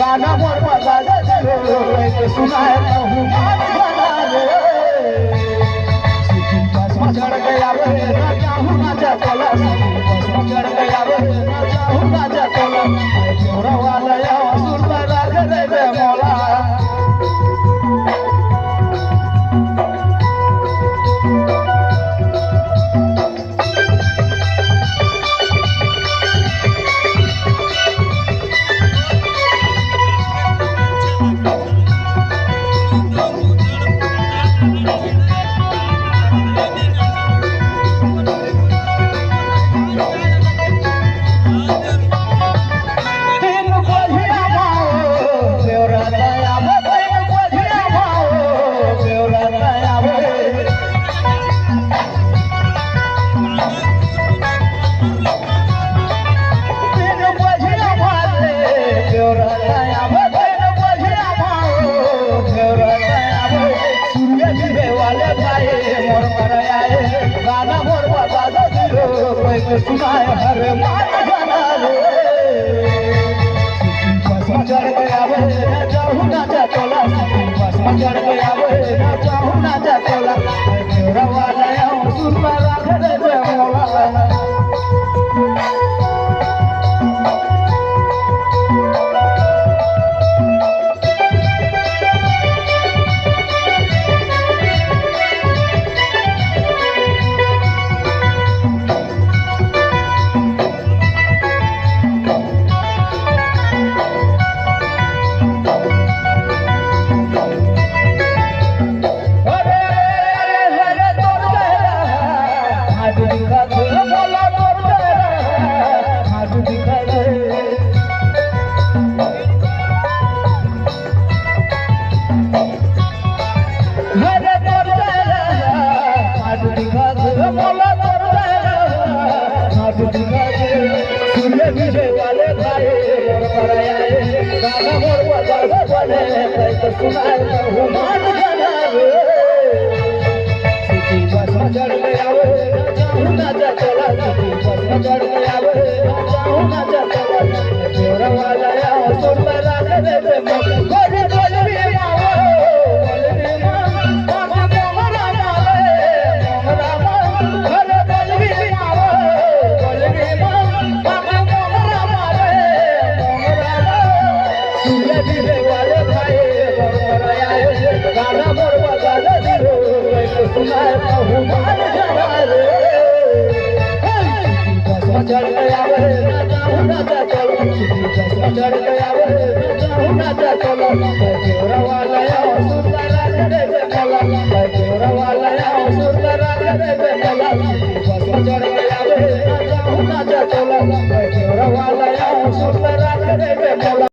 गाना मोर बजा दे सुनाए कहूँ चढ़ गया ना चाहूँ ना चला चढ़ गया ना चाहूँ ना चला जोरा वाला सुर लगा दे मोला सुनाए हर मान जाना चढ़ गया ना चाहूँ ना चला चढ़ गया ना चाहूँ ना चला जोरा वाला सुर लगा दे मोला सुनाए कहूँ मान जाना चढ़ गया ना चाहूँ ना चला चढ़ गया ना चाहूँ ना चला जोरा वाला सुर लगा दे गाना मोर बजा दे सुनाए कहूँ मान जाना चढ़ गया ना चाहूँ ना चला चढ़ गया ना चाहूँ ना चला जोरा वाला सुर लगा दे मोला जोरा वाला सुर लगा दे मोला चढ़ गया ना चाहूँ ना चला जोरा वाला सुर लगा दे मोला।